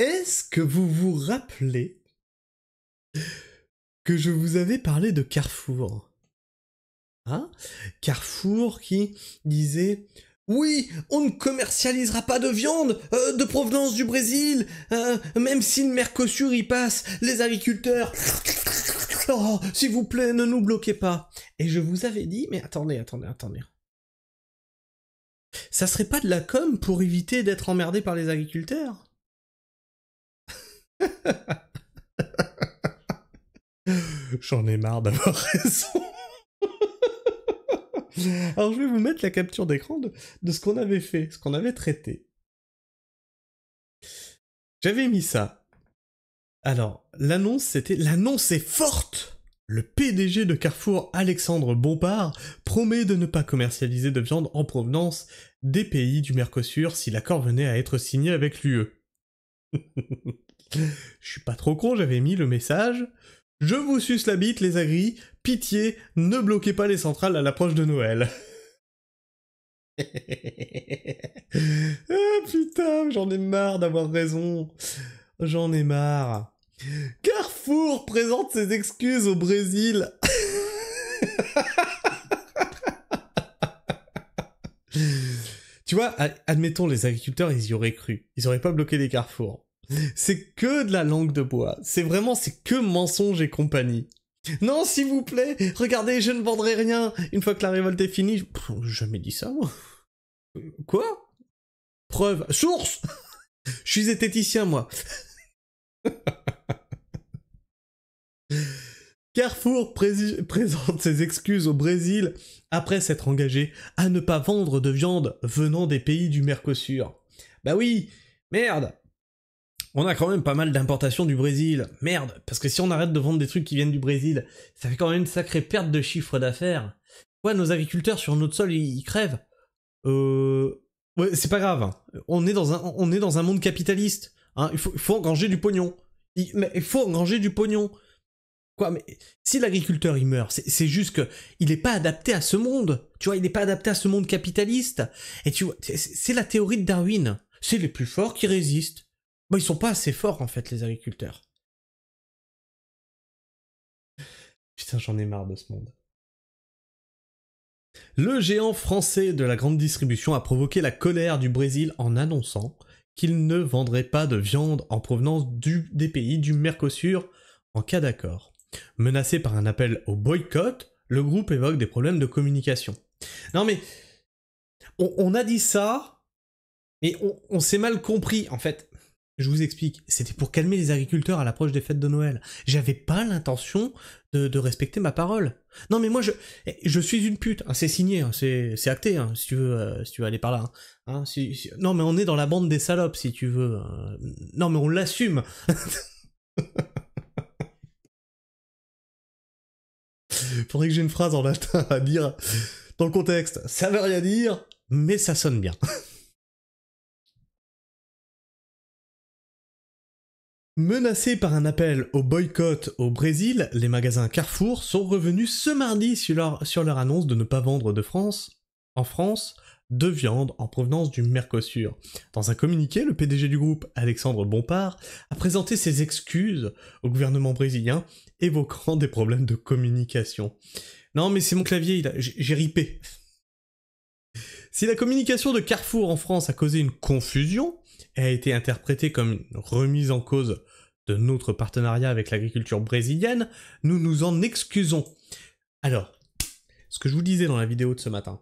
Est-ce que vous vous rappelez que je vous avais parlé de Carrefour? Hein? Carrefour qui disait oui, on ne commercialisera pas de viande de provenance du Brésil, même si le Mercosur y passe, les agriculteurs. Oh, s'il vous plaît, ne nous bloquez pas. Et je vous avais dit, mais attendez. Ça serait pas de la com pour éviter d'être emmerdé par les agriculteurs? J'en ai marre d'avoir raison. Alors je vais vous mettre la capture d'écran de ce qu'on avait fait, ce qu'on avait traité. J'avais mis ça. Alors, l'annonce est forte! Le PDG de Carrefour, Alexandre Bompard, promet de ne pas commercialiser de viande en provenance des pays du Mercosur si l'accord venait à être signé avec l'UE. Je suis pas trop con, j'avais mis le message. Je vous suce la bite, les agris. Pitié, ne bloquez pas les centrales à l'approche de Noël. Ah putain, j'en ai marre d'avoir raison. J'en ai marre. Carrefour présente ses excuses au Brésil. Tu vois, admettons, les agriculteurs, ils y auraient cru. Ils auraient pas bloqué les carrefours. C'est que de la langue de bois. C'est que mensonge et compagnie. Non, s'il vous plaît, regardez, je ne vendrai rien. Une fois que la révolte est finie, j'ai jamais dit ça, moi. Quoi? Preuve. Source. Je suis zététicien, moi. Carrefour présente ses excuses au Brésil après s'être engagé à ne pas vendre de viande venant des pays du Mercosur. Bah oui, merde. On a quand même pas mal d'importations du Brésil. Merde, parce que si on arrête de vendre des trucs qui viennent du Brésil, ça fait quand même une sacrée perte de chiffre d'affaires. Ouais, nos agriculteurs sur notre sol, ils crèvent. Ouais, c'est pas grave. Hein. On est dans un monde capitaliste. Hein. Il faut engranger du pognon. Il faut engranger du pognon. Quoi, mais si l'agriculteur il meurt, c'est juste que il est pas adapté à ce monde. Tu vois, il est pas adapté à ce monde capitaliste. Et tu vois, c'est la théorie de Darwin. C'est les plus forts qui résistent. Bon, ils sont pas assez forts en fait, les agriculteurs. Putain, j'en ai marre de ce monde. Le géant français de la grande distribution a provoqué la colère du Brésil en annonçant qu'il ne vendrait pas de viande en provenance des pays du Mercosur en cas d'accord. Menacé par un appel au boycott, le groupe évoque des problèmes de communication. Non mais, on a dit ça, mais on s'est mal compris. En fait, je vous explique, c'était pour calmer les agriculteurs à l'approche des fêtes de Noël. J'avais pas l'intention de respecter ma parole. Non mais moi, je suis une pute, hein, c'est signé, hein, c'est acté, hein, si tu veux aller par là. Hein, non mais on est dans la bande des salopes, si tu veux. Non mais on l'assume. Faudrait que j'ai une phrase en latin à dire dans le contexte. Ça veut rien dire, mais ça sonne bien. Menacés par un appel au boycott au Brésil, les magasins Carrefour sont revenus ce mardi sur leur annonce de ne pas vendre en France, de viande en provenance du Mercosur. Dans un communiqué, le PDG du groupe, Alexandre Bompard, a présenté ses excuses au gouvernement brésilien, évoquant des problèmes de communication. Non mais c'est mon clavier, j'ai ripé. Si la communication de Carrefour en France a causé une confusion et a été interprétée comme une remise en cause de notre partenariat avec l'agriculture brésilienne, nous nous en excusons. Alors, ce que je vous disais dans la vidéo de ce matin,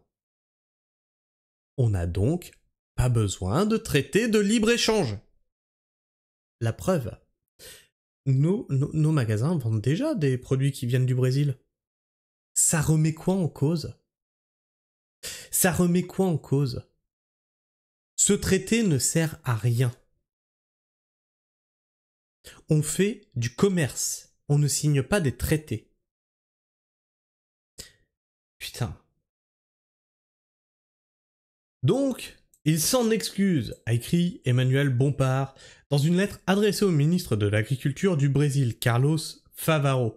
on n'a donc pas besoin de traité de libre-échange. La preuve, nos magasins vendent déjà des produits qui viennent du Brésil. Ça remet quoi en cause? Ça remet quoi en cause? Ce traité ne sert à rien. On fait du commerce. On ne signe pas des traités. Putain. Donc, il s'en excuse, a écrit Emmanuel Bompard dans une lettre adressée au ministre de l'Agriculture du Brésil, Carlos Favaro.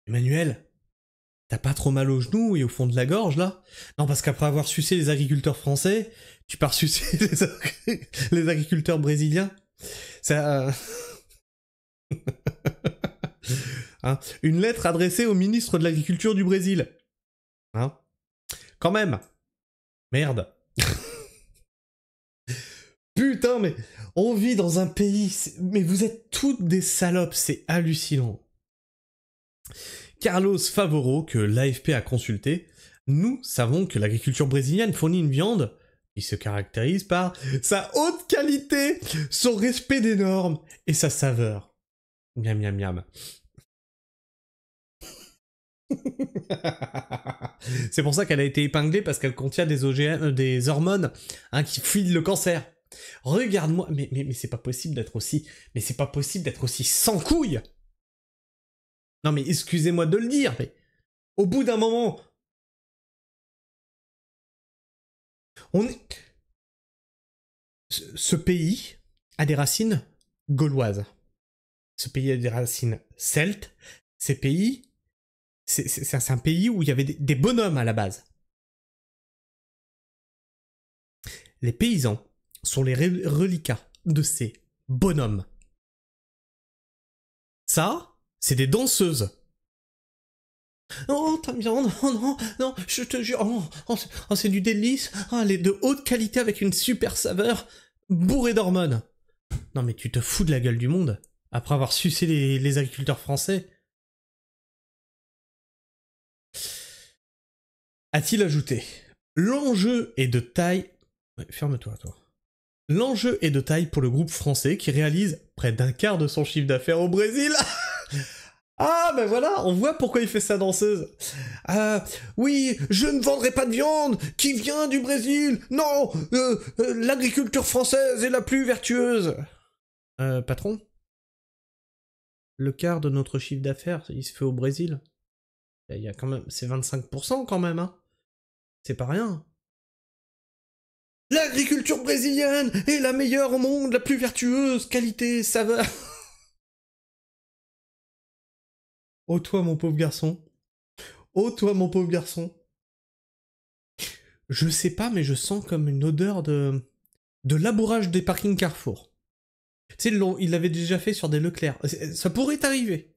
Emmanuel, T'as pas trop mal aux genoux et au fond de la gorge, là? Non, parce qu'après avoir sucé les agriculteurs français, tu pars sucer les agriculteurs brésiliens? Ça... hein, une lettre adressée au ministre de l'Agriculture du Brésil. Hein? Quand même. Merde. Putain, mais on vit dans un pays... Mais vous êtes toutes des salopes, c'est hallucinant. Carlos Favoro, que l'AFP a consulté, nous savons que l'agriculture brésilienne fournit une viande qui se caractérise par sa haute qualité, son respect des normes et sa saveur. Miam miam miam. C'est pour ça qu'elle a été épinglée, parce qu'elle contient des OGM, des hormones, hein, qui fuient le cancer. Regarde-moi, mais c'est pas possible d'être aussi... Mais c'est pas possible d'être aussi sans couilles. Non mais excusez-moi de le dire, mais... Au bout d'un moment... On est... Ce pays a des racines gauloises. Ce pays a des racines celtes. Ces pays... C'est un pays où il y avait des bonhommes à la base. Les paysans sont les reliquats de ces bonhommes. Ça, c'est des danseuses. Oh, ta viande, oh non, non, je te jure, oh, c'est du délice, oh, elle est de haute qualité avec une super saveur, bourrée d'hormones. Non mais tu te fous de la gueule du monde, après avoir sucé les agriculteurs français. A-t-il ajouté, l'enjeu est de taille... Ouais, ferme-toi, toi. L'enjeu est de taille pour le groupe français qui réalise près d'un quart de son chiffre d'affaires au Brésil. Ah, ben voilà, on voit pourquoi il fait sa danseuse. Oui, je ne vendrai pas de viande qui vient du Brésil. Non, l'agriculture française est la plus vertueuse. Patron? Le quart de notre chiffre d'affaires, il se fait au Brésil. Il y a quand même, c'est 25% quand même, hein. C'est pas rien. L'agriculture brésilienne est la meilleure au monde, la plus vertueuse, qualité, saveur. Oh toi mon pauvre garçon. Oh toi mon pauvre garçon. Je sais pas, mais je sens comme une odeur de labourage des parkings Carrefour. Tu sais, il l'avait déjà fait sur des Leclerc. Ça pourrait arriver.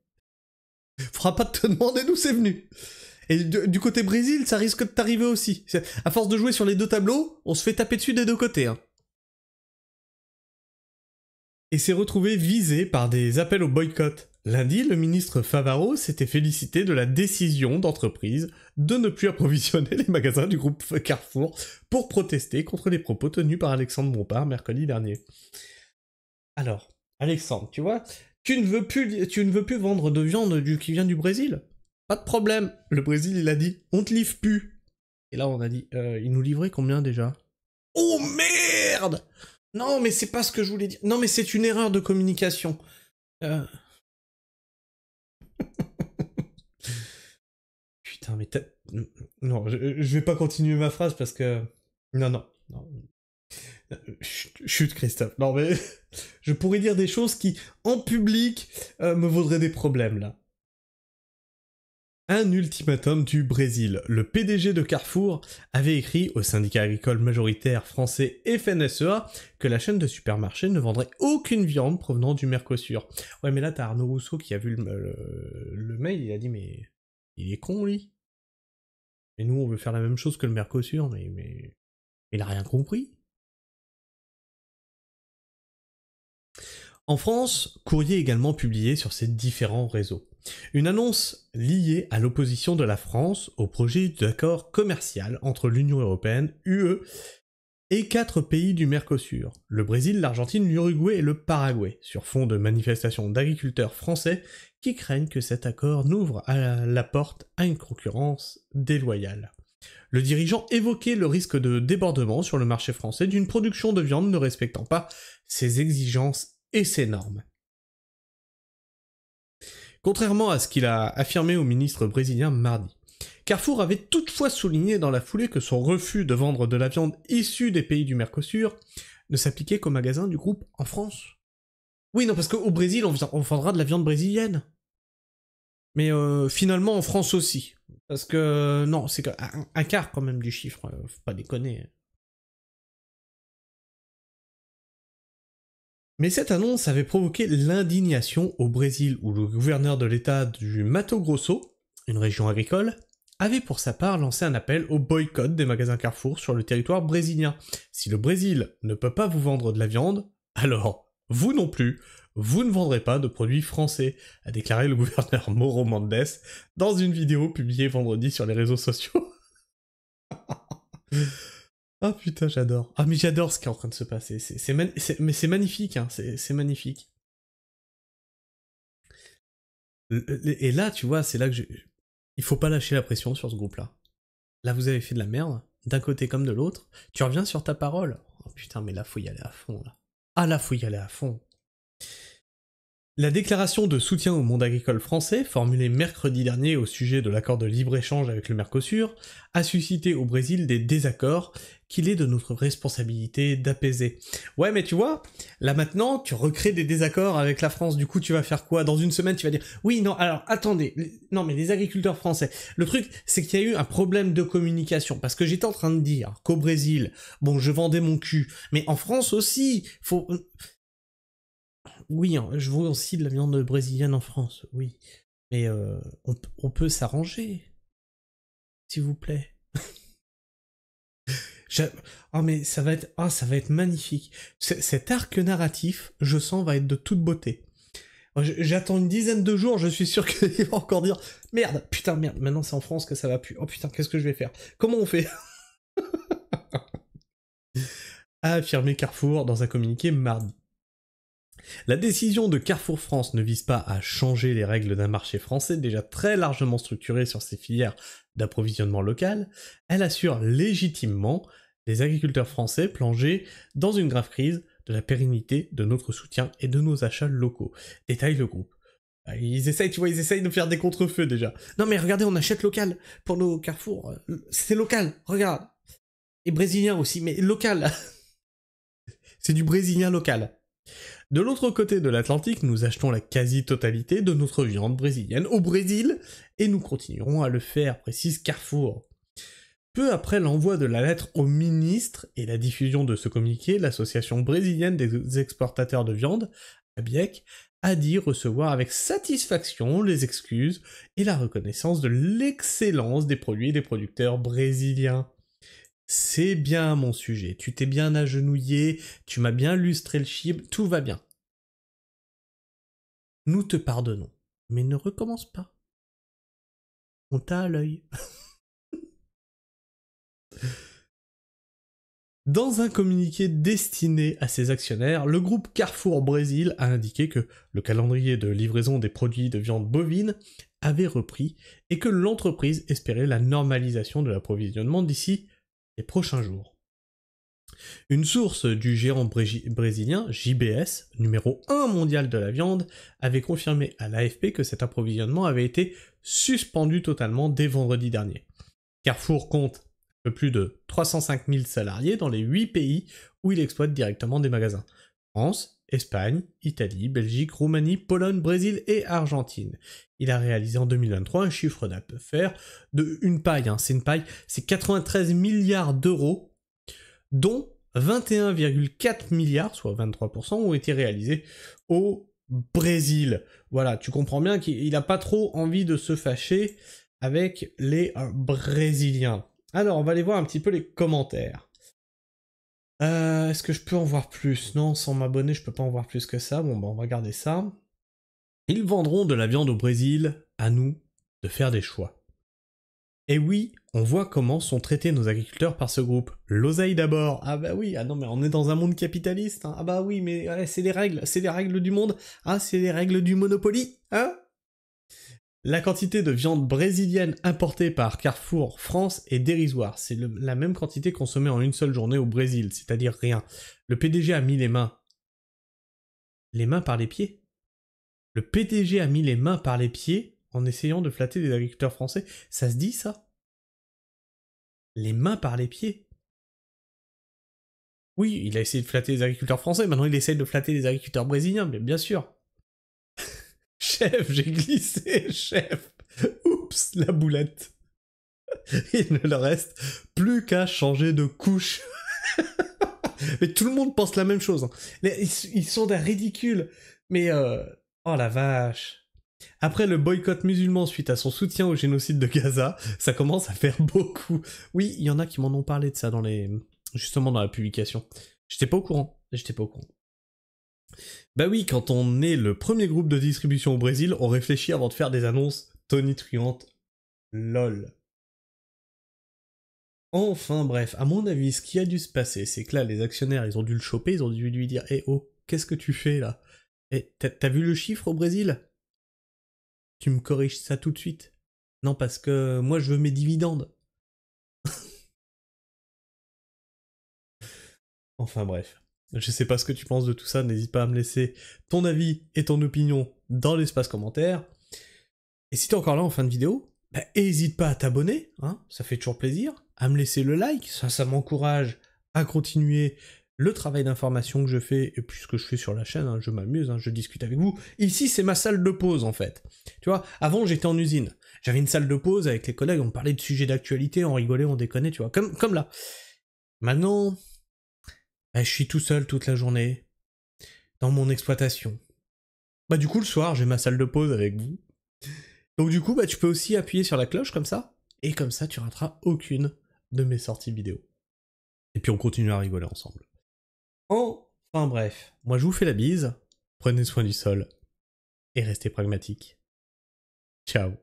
Faudra pas te demander d'où c'est venu. Et du côté Brésil, ça risque de t'arriver aussi. À force de jouer sur les deux tableaux, on se fait taper dessus des deux côtés. Hein. Et s'est retrouvé visé par des appels au boycott. Lundi, le ministre Favaro s'était félicité de la décision d'entreprise de ne plus approvisionner les magasins du groupe Carrefour pour protester contre les propos tenus par Alexandre Bompard mercredi dernier. Alors, Alexandre, tu vois, tu ne veux plus vendre de viande qui vient du Brésil? Pas de problème. Le Brésil, il a dit, on te livre plus. Et là, on a dit, il nous livrait combien déjà? Oh merde! Non, mais c'est pas ce que je voulais dire. Non, mais c'est une erreur de communication. Putain, mais non, je vais pas continuer ma phrase parce que... Non. Chut, Christophe. Non, mais... je pourrais dire des choses qui, en public, me vaudraient des problèmes, là. Un ultimatum du Brésil. Le PDG de Carrefour avait écrit au syndicat agricole majoritaire français FNSEA que la chaîne de supermarchés ne vendrait aucune viande provenant du Mercosur. Ouais, mais là, t'as Arnaud Rousseau qui a vu le mail, il a dit, mais... il est con, lui. Et nous, on veut faire la même chose que le Mercosur, mais... il a rien compris. En France, Courrier est également publié sur ces différents réseaux. Une annonce liée à l'opposition de la France au projet d'accord commercial entre l'Union Européenne, UE, et 4 pays du Mercosur, le Brésil, l'Argentine, l'Uruguay et le Paraguay, sur fond de manifestations d'agriculteurs français qui craignent que cet accord n'ouvre la porte à une concurrence déloyale. Le dirigeant évoquait le risque de débordement sur le marché français d'une production de viande ne respectant pas ses exigences et ses normes. Contrairement à ce qu'il a affirmé au ministre brésilien mardi, Carrefour avait toutefois souligné dans la foulée que son refus de vendre de la viande issue des pays du Mercosur ne s'appliquait qu'aux magasins du groupe en France. Oui, non, parce qu'au Brésil, on vendra de la viande brésilienne. Mais finalement en France aussi. Parce que non, c'est un quart quand même du chiffre, faut pas déconner. Mais cette annonce avait provoqué l'indignation au Brésil, où le gouverneur de l'état du Mato Grosso, une région agricole, avait pour sa part lancé un appel au boycott des magasins Carrefour sur le territoire brésilien. Si le Brésil ne peut pas vous vendre de la viande, alors vous non plus, vous ne vendrez pas de produits français, a déclaré le gouverneur Mauro Mendes dans une vidéo publiée vendredi sur les réseaux sociaux. Ah putain, j'adore. Ah mais j'adore ce qui est en train de se passer. Mais c'est magnifique, hein. C'est magnifique. Et là, tu vois, c'est là que il faut pas lâcher la pression sur ce groupe-là. Là, vous avez fait de la merde, d'un côté comme de l'autre. Tu reviens sur ta parole. Oh putain, mais là, faut y aller à fond, là. Ah là, faut y aller à fond. La déclaration de soutien au monde agricole français, formulée mercredi dernier au sujet de l'accord de libre-échange avec le Mercosur, a suscité au Brésil des désaccords qu'il est de notre responsabilité d'apaiser. Ouais, mais tu vois, là maintenant, tu recrées des désaccords avec la France, du coup tu vas faire quoi? Dans une semaine, tu vas dire, oui, non, alors, attendez, non, mais les agriculteurs français, le truc, c'est qu'il y a eu un problème de communication, parce que j'étais en train de dire qu'au Brésil, bon, je vendais mon cul, mais en France aussi, faut... Oui, hein, je vends aussi de la viande brésilienne en France, oui. Mais on peut s'arranger, s'il vous plaît. Oh mais ça va être magnifique. Cet arc narratif, je sens, va être de toute beauté. J'attends une dizaine de jours, je suis sûr qu'il va encore dire merde, putain, merde, maintenant c'est en France que ça va plus. Oh putain, qu'est-ce que je vais faire? Comment on fait? A affirmé Carrefour dans un communiqué mardi. La décision de Carrefour France ne vise pas à changer les règles d'un marché français déjà très largement structuré sur ses filières d'approvisionnement local, elle assure légitimement les agriculteurs français plongés dans une grave crise de la pérennité de notre soutien et de nos achats locaux. Détaille le groupe. Ils essayent, tu vois, ils essayent de faire des contre-feux déjà. Non mais regardez, on achète local pour nos Carrefour. C'est local, regarde. Et brésilien aussi, mais local. C'est du brésilien local. De l'autre côté de l'Atlantique, nous achetons la quasi-totalité de notre viande brésilienne au Brésil, et nous continuerons à le faire, précise Carrefour. Peu après l'envoi de la lettre au ministre et la diffusion de ce communiqué, l'association brésilienne des exportateurs de viande, ABIEC, a dit recevoir avec satisfaction les excuses et la reconnaissance de l'excellence des produits et des producteurs brésiliens. C'est bien mon sujet, tu t'es bien agenouillé, tu m'as bien lustré le chib, tout va bien. Nous te pardonnons, mais ne recommence pas. On t'a à l'œil. Dans un communiqué destiné à ses actionnaires, le groupe Carrefour Brésil a indiqué que le calendrier de livraison des produits de viande bovine avait repris et que l'entreprise espérait la normalisation de l'approvisionnement d'ici les prochains jours. Une source du géant brésilien, JBS, numéro 1 mondial de la viande, avait confirmé à l'AFP que cet approvisionnement avait été suspendu totalement dès vendredi dernier. Carrefour compte un peu plus de 305 000 salariés dans les 8 pays où il exploite directement des magasins. France, Espagne, Italie, Belgique, Roumanie, Pologne, Brésil et Argentine. Il a réalisé en 2023 un chiffre d'affaires de une paille, c'est 93 milliards d'euros, dont 21,4 milliards, soit 23%, ont été réalisés au Brésil. Voilà, tu comprends bien qu'il n'a pas trop envie de se fâcher avec les Brésiliens. Alors, on va aller voir un petit peu les commentaires. Est-ce que je peux en voir plus? Non, sans m'abonner, je peux pas en voir plus que ça. Bon, bah, on va garder ça. Ils vendront de la viande au Brésil, à nous de faire des choix. Et oui, on voit comment sont traités nos agriculteurs par ce groupe. L'oseille d'abord. Ah bah oui, ah non mais on est dans un monde capitaliste. Hein. Ah bah oui, mais ouais, c'est les règles du monde. Ah, c'est les règles du Monopoly, hein? La quantité de viande brésilienne importée par Carrefour France est dérisoire. C'est la même quantité consommée en une seule journée au Brésil, c'est-à-dire rien. Le PDG a mis les mains par les pieds. Le PDG a mis les mains par les pieds en essayant de flatter des agriculteurs français. Ça se dit, ça? Les mains par les pieds? Oui, il a essayé de flatter les agriculteurs français, maintenant il essaye de flatter les agriculteurs brésiliens, mais bien sûr. chef, j'ai glissé, chef. Oups, la boulette. Il ne leur reste plus qu'à changer de couche. Mais tout le monde pense la même chose. Hein. Ils sont d'un ridicule. Mais oh la vache. Après le boycott musulman suite à son soutien au génocide de Gaza, ça commence à faire beaucoup. Oui, il y en a qui m'en ont parlé de ça justement dans la publication. J'étais pas au courant. Bah oui, quand on est le premier groupe de distribution au Brésil, on réfléchit avant de faire des annonces tonitruantes. LOL. Enfin bref, à mon avis, ce qui a dû se passer, c'est que là, les actionnaires, ils ont dû le choper, ils ont dû lui dire « Eh oh, qu'est-ce que tu fais là ? Eh, t'as vu le chiffre au Brésil ? Tu me corriges ça tout de suite. Non, parce que moi, je veux mes dividendes. » Enfin bref. Je sais pas ce que tu penses de tout ça, n'hésite pas à me laisser ton avis et ton opinion dans l'espace commentaire. Et si t'es encore là en fin de vidéo, bah hésite pas à t'abonner, hein, ça fait toujours plaisir, à me laisser le like, ça m'encourage à continuer le travail d'information que je fais, et puis ce que je fais sur la chaîne, hein, je m'amuse, hein, je discute avec vous. Ici, c'est ma salle de pause, en fait. Tu vois, avant, j'étais en usine. J'avais une salle de pause avec les collègues, on parlait de sujets d'actualité, on rigolait, on déconnait, tu vois, comme là. Maintenant, bah, je suis tout seul toute la journée, dans mon exploitation. Bah du coup, le soir, j'ai ma salle de pause avec vous. Donc du coup, bah tu peux aussi appuyer sur la cloche comme ça, et comme ça, tu rateras aucune de mes sorties vidéo. Et puis on continue à rigoler ensemble. Enfin bref, moi je vous fais la bise, prenez soin du sol, et restez pragmatiques. Ciao.